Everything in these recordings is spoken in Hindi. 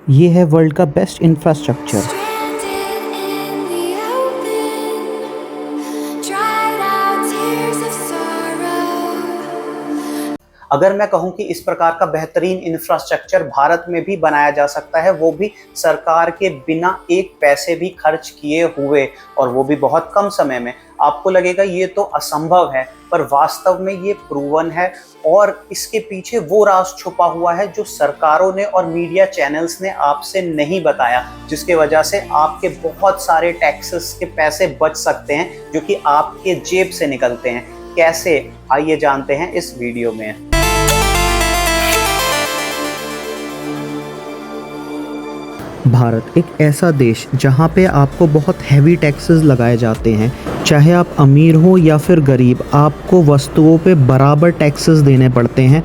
ये है वर्ल्ड का best infrastructure. Stranded in the open, dried out tears of sorrow. अगर मैं कहूं कि इस प्रकार का बेहतरीन इंफ्रास्ट्रक्चर भारत में भी बनाया जा सकता है, वो भी सरकार के बिना एक पैसे भी खर्च किए हुए, और वो भी बहुत कम समय में, आपको लगेगा ये तो असंभव है, पर वास्तव में ये प्रूवन है। और इसके पीछे वो राज छुपा हुआ है जो सरकारों ने और मीडिया चैनल्स ने आपसे नहीं बताया, जिसके वजह से आपके बहुत सारे टैक्सेस के पैसे बच सकते हैं जो कि आपके जेब से निकलते हैं। कैसे, आइए जानते हैं इस वीडियो में। भारत एक ऐसा देश जहाँ पे आपको बहुत हैवी टैक्सेस लगाए जाते हैं। चाहे आप अमीर हो या फिर गरीब, आपको वस्तुओं पे बराबर टैक्सेस देने पड़ते हैं।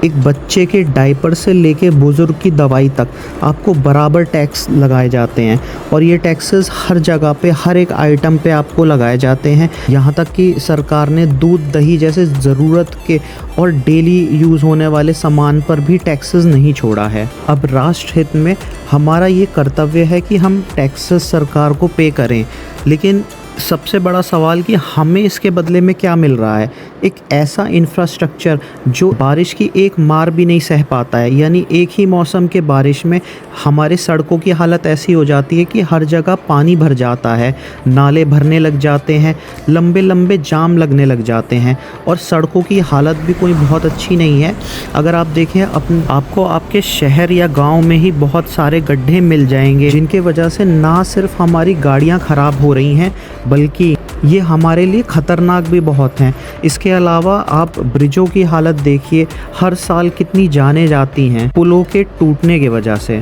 एक बच्चे के डायपर से लेके बुज़ुर्ग की दवाई तक आपको बराबर टैक्स लगाए जाते हैं, और ये टैक्सेस हर जगह पे, हर एक आइटम पे आपको लगाए जाते हैं। यहाँ तक कि सरकार ने दूध, दही जैसे ज़रूरत के और डेली यूज़ होने वाले सामान पर भी टैक्सेस नहीं छोड़ा है। अब राष्ट्र हित में हमारा ये कर्तव्य है कि हम टैक्सेस सरकार को पे करें, लेकिन सबसे बड़ा सवाल कि हमें इसके बदले में क्या मिल रहा है। एक ऐसा इंफ्रास्ट्रक्चर जो बारिश की एक मार भी नहीं सह पाता है, यानी एक ही मौसम के बारिश में हमारे सड़कों की हालत ऐसी हो जाती है कि हर जगह पानी भर जाता है, नाले भरने लग जाते हैं, लंबे लंबे जाम लगने लग जाते हैं, और सड़कों की हालत भी कोई बहुत अच्छी नहीं है। अगर आप देखें, आपको आपके शहर या गाँव में ही बहुत सारे गड्ढे मिल जाएंगे, जिनके वजह से ना सिर्फ हमारी गाड़ियाँ ख़राब हो रही हैं, बल्कि ये हमारे लिए ख़तरनाक भी बहुत हैं। इसके अलावा आप ब्रिजों की हालत देखिए, हर साल कितनी जानें जाती हैं पुलों के टूटने की वजह से।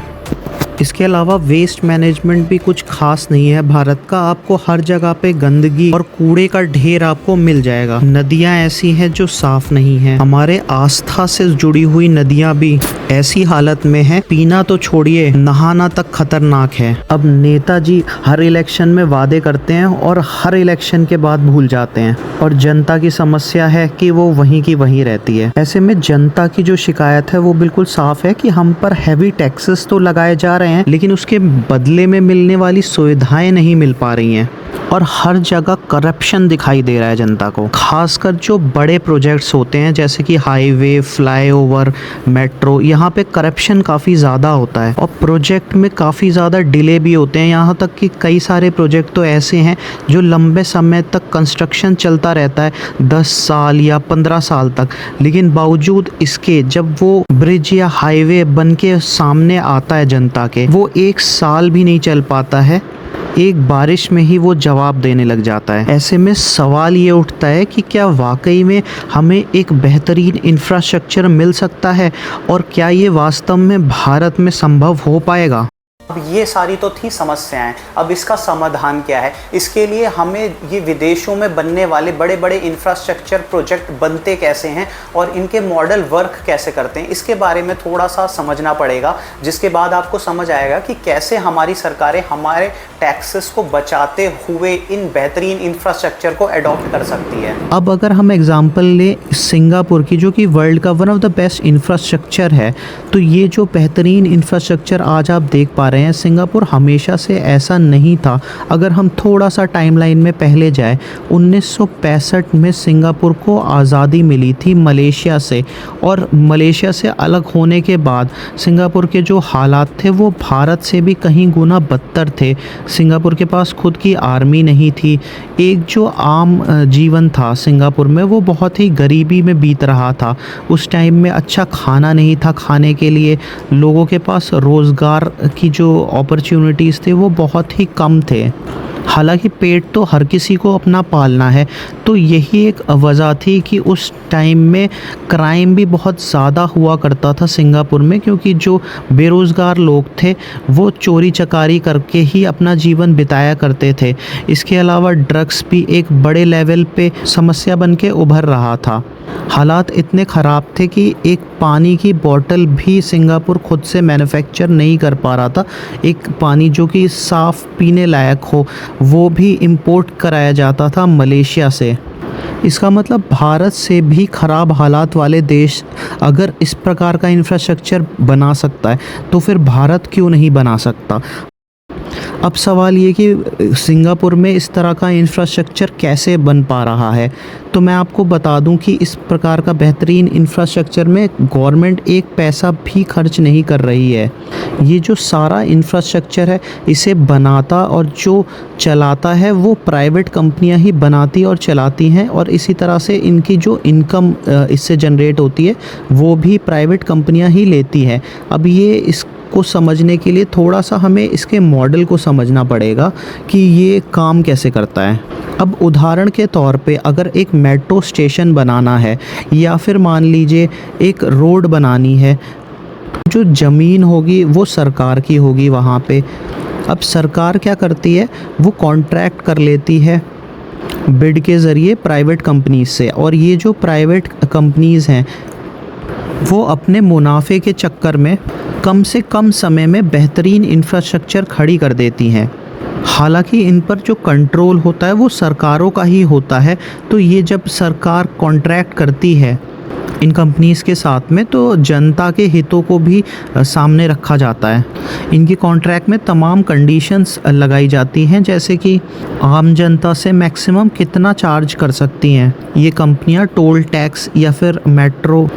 इसके अलावा वेस्ट मैनेजमेंट भी कुछ खास नहीं है भारत का। आपको हर जगह पे गंदगी और कूड़े का ढेर आपको मिल जाएगा। नदियाँ ऐसी हैं जो साफ नहीं हैं। हमारे आस्था से जुड़ी हुई नदियाँ भी ऐसी हालत में हैं, पीना तो छोड़िए, नहाना तक खतरनाक है। अब नेताजी हर इलेक्शन में वादे करते हैं और हर इलेक्शन के बाद भूल जाते हैं, और जनता की समस्या है कि वो वहीं की वहीं रहती है। ऐसे में जनता की जो शिकायत है वो बिल्कुल साफ है कि हम पर हैवी टैक्सेस तो लगाए जा रहे हैं, लेकिन उसके बदले में मिलने वाली सुविधाएं नहीं मिल पा रही हैं, और हर जगह करप्शन दिखाई दे रहा है जनता को। खासकर जो बड़े प्रोजेक्ट्स होते हैं जैसे कि हाईवे, फ्लाईओवर, मेट्रो, यहाँ पे करप्शन काफ़ी ज़्यादा होता है, और प्रोजेक्ट में काफ़ी ज़्यादा डिले भी होते हैं। यहाँ तक कि कई सारे प्रोजेक्ट तो ऐसे हैं जो लंबे समय तक कंस्ट्रक्शन चलता रहता है, 10 साल या 15 साल तक, लेकिन बावजूद इसके जब वो ब्रिज या हाईवे बन के सामने आता है जनता के, वो 1 साल भी नहीं चल पाता है। एक बारिश में ही वो जवाब देने लग जाता है। ऐसे में सवाल ये उठता है कि क्या वाकई में हमें एक बेहतरीन इंफ्रास्ट्रक्चर मिल सकता है, और क्या ये वास्तव में भारत में संभव हो पाएगा? अब ये सारी तो थी समस्याएं, अब इसका समाधान क्या है? इसके लिए हमें ये विदेशों में बनने वाले बड़े बड़े इंफ्रास्ट्रक्चर प्रोजेक्ट बनते कैसे हैं और इनके मॉडल वर्क कैसे करते हैं, इसके बारे में थोड़ा सा समझना पड़ेगा, जिसके बाद आपको समझ आएगा कि कैसे हमारी सरकारें हमारे टैक्सेस को बचाते हुए इन बेहतरीन इंफ्रास्ट्रक्चर को अडॉप्ट कर सकती है। अब अगर हम एग्जांपल लें सिंगापुर की, जो कि वर्ल्ड का one of the best infrastructure है, तो ये जो बेहतरीन इंफ्रास्ट्रक्चर आज आप देख पा रहे हैं, सिंगापुर हमेशा से ऐसा नहीं था। अगर हम थोड़ा सा टाइमलाइन में पहले जाए, 1965 में सिंगापुर को आज़ादी मिली थी मलेशिया से, और मलेशिया से अलग होने के बाद सिंगापुर के जो हालात थे वो भारत से भी कहीं गुना बदतर थे। सिंगापुर के पास खुद की आर्मी नहीं थी। एक जो आम जीवन था सिंगापुर में, वो बहुत ही गरीबी में बीत रहा था। उस टाइम में अच्छा खाना नहीं था खाने के लिए, लोगों के पास रोज़गार की जो अपॉर्चुनिटीज़ थे वो बहुत ही कम थे। हालांकि पेट तो हर किसी को अपना पालना है, तो यही एक वजह थी कि उस टाइम में क्राइम भी बहुत ज़्यादा हुआ करता था सिंगापुर में, क्योंकि जो बेरोज़गार लोग थे वो चोरी चकारी करके ही अपना जीवन बिताया करते थे। इसके अलावा ड्रग्स भी एक बड़े लेवल पे समस्या बन के उभर रहा था। हालात इतने ख़राब थे कि एक पानी की बोतल भी सिंगापुर खुद से मैन्युफैक्चर नहीं कर पा रहा था। एक पानी जो कि साफ़ पीने लायक हो वो भी इंपोर्ट कराया जाता था मलेशिया से। इसका मतलब भारत से भी ख़राब हालात वाले देश अगर इस प्रकार का इंफ्रास्ट्रक्चर बना सकता है तो फिर भारत क्यों नहीं बना सकता। अब सवाल ये कि सिंगापुर में इस तरह का इंफ्रास्ट्रक्चर कैसे बन पा रहा है। तो मैं आपको बता दूं कि इस प्रकार का बेहतरीन इंफ्रास्ट्रक्चर में गवर्नमेंट एक पैसा भी खर्च नहीं कर रही है। ये जो सारा इंफ्रास्ट्रक्चर है इसे बनाता और जो चलाता है वो प्राइवेट कंपनियां ही बनाती और चलाती हैं, और इसी तरह से इनकी जो इनकम इससे जनरेट होती है वो भी प्राइवेट कंपनियां ही लेती हैं। अब ये इसको समझने के लिए थोड़ा सा हमें इसके मॉडल को समझना पड़ेगा कि ये काम कैसे करता है। अब उदाहरण के तौर पे अगर एक मेट्रो स्टेशन बनाना है या फिर मान लीजिए एक रोड बनानी है, जो ज़मीन होगी वो सरकार की होगी वहाँ पे। अब सरकार क्या करती है, वो कॉन्ट्रैक्ट कर लेती है बिड के ज़रिए प्राइवेट कंपनीज से, और ये जो प्राइवेट कंपनीज़ हैं वो अपने मुनाफे के चक्कर में कम से कम समय में बेहतरीन इंफ्रास्ट्रक्चर खड़ी कर देती हैं। हालांकि इन पर जो कंट्रोल होता है वो सरकारों का ही होता है। तो ये जब सरकार कॉन्ट्रैक्ट करती है इन कंपनीज़ के साथ में तो जनता के हितों को भी सामने रखा जाता है। इनकी कॉन्ट्रैक्ट में तमाम कंडीशंस लगाई जाती हैं, जैसे कि आम जनता से मैक्सिमम कितना चार्ज कर सकती हैं ये कंपनियां टोल टैक्स या फिर मेट्रो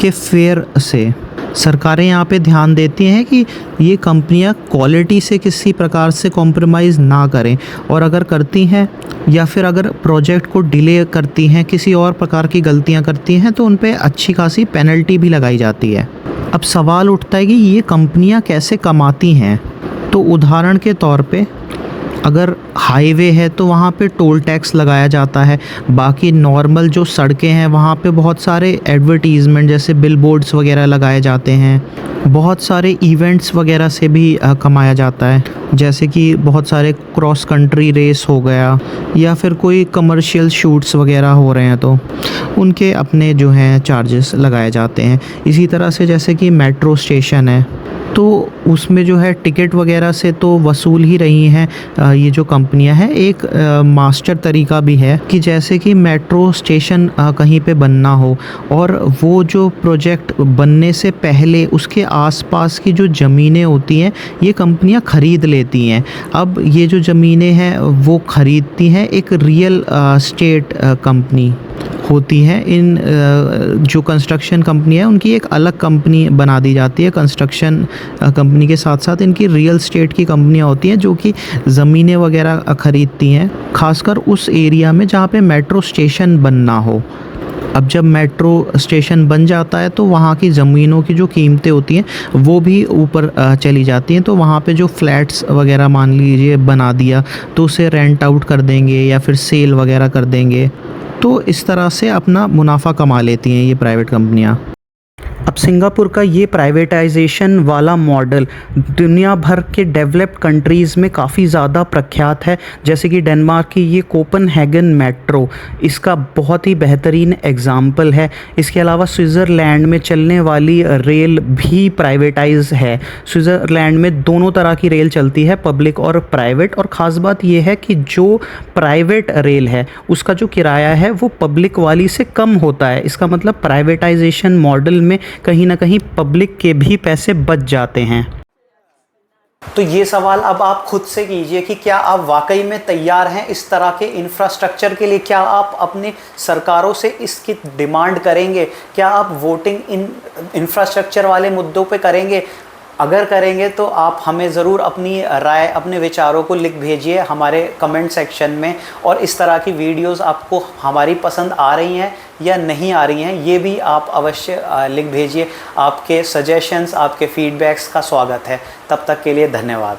के फेयर से। सरकारें यहाँ पे ध्यान देती हैं कि ये कंपनियाँ क्वालिटी से किसी प्रकार से कॉम्प्रोमाइज़ ना करें, और अगर करती हैं या फिर अगर प्रोजेक्ट को डिले करती हैं, किसी और प्रकार की गलतियाँ करती हैं, तो उन पे अच्छी खासी पेनल्टी भी लगाई जाती है। अब सवाल उठता है कि ये कंपनियाँ कैसे कमाती हैं। तो उदाहरण के तौर पे अगर हाईवे है तो वहाँ पे टोल टैक्स लगाया जाता है। बाकी नॉर्मल जो सड़कें हैं वहाँ पे बहुत सारे एडवर्टीज़मेंट जैसे बिलबोर्ड्स वगैरह लगाए जाते हैं। बहुत सारे इवेंट्स वगैरह से भी कमाया जाता है, जैसे कि बहुत सारे क्रॉस कंट्री रेस हो गया या फिर कोई कमर्शियल शूट्स वगैरह हो रहे हैं तो उनके अपने जो हैं चार्जेस लगाए जाते हैं। इसी तरह से जैसे कि मेट्रो स्टेशन है तो उसमें जो है टिकट वगैरह से तो वसूल ही रही हैं ये जो कंपनियां हैं। एक मास्टर तरीका भी है कि जैसे कि मेट्रो स्टेशन कहीं पे बनना हो और वो जो प्रोजेक्ट बनने से पहले उसके आसपास की जो ज़मीनें होती हैं ये कंपनियां ख़रीद लेती हैं। अब ये जो ज़मीनें हैं वो ख़रीदती हैं एक रियल स्टेट कंपनी होती है। इन जो कंस्ट्रक्शन कंपनी है उनकी एक अलग कंपनी बना दी जाती है। कंस्ट्रक्शन कंपनी के साथ साथ इनकी रियल स्टेट की कंपनियां होती हैं जो कि ज़मीनें वगैरह ख़रीदती हैं, खासकर उस एरिया में जहाँ पे मेट्रो स्टेशन बनना हो। अब जब मेट्रो स्टेशन बन जाता है तो वहाँ की ज़मीनों की जो कीमतें होती हैं वो भी ऊपर चली जाती हैं। तो वहाँ पे जो फ्लैट्स वगैरह मान लीजिए बना दिया तो उसे रेंट आउट कर देंगे या फिर सेल वगैरह कर देंगे। तो इस तरह से अपना मुनाफा कमा लेती हैं ये प्राइवेट कंपनियां। अब सिंगापुर का ये प्राइवेटाइजेशन वाला मॉडल दुनिया भर के डेवलप्ड कंट्रीज़ में काफ़ी ज़्यादा प्रख्यात है। जैसे कि डेनमार्क की ये कोपेनहेगन मेट्रो इसका बहुत ही बेहतरीन एग्ज़ाम्पल है। इसके अलावा स्विट्ज़रलैंड में चलने वाली रेल भी प्राइवेटाइज है। स्विट्ज़रलैंड में दोनों तरह की रेल चलती है, पब्लिक और प्राइवेट। और ख़ास बात यह है कि जो प्राइवेट रेल है उसका जो किराया है वो पब्लिक वाली से कम होता है। इसका मतलब प्राइवेटाइजेशन मॉडल में कहीं ना कहीं पब्लिक के भी पैसे बच जाते हैं। तो ये सवाल अब आप खुद से कीजिए कि क्या आप वाकई में तैयार हैं इस तरह के इंफ्रास्ट्रक्चर के लिए? क्या आप अपनी सरकारों से इसकी डिमांड करेंगे? क्या आप वोटिंग इन इंफ्रास्ट्रक्चर वाले मुद्दों पे करेंगे? अगर करेंगे तो आप हमें ज़रूर अपनी राय, अपने विचारों को लिख भेजिए हमारे कमेंट सेक्शन में। और इस तरह की वीडियोस आपको हमारी पसंद आ रही हैं या नहीं आ रही हैं ये भी आप अवश्य लिख भेजिए। आपके सजेशंस, आपके फीडबैक्स का स्वागत है। तब तक के लिए धन्यवाद।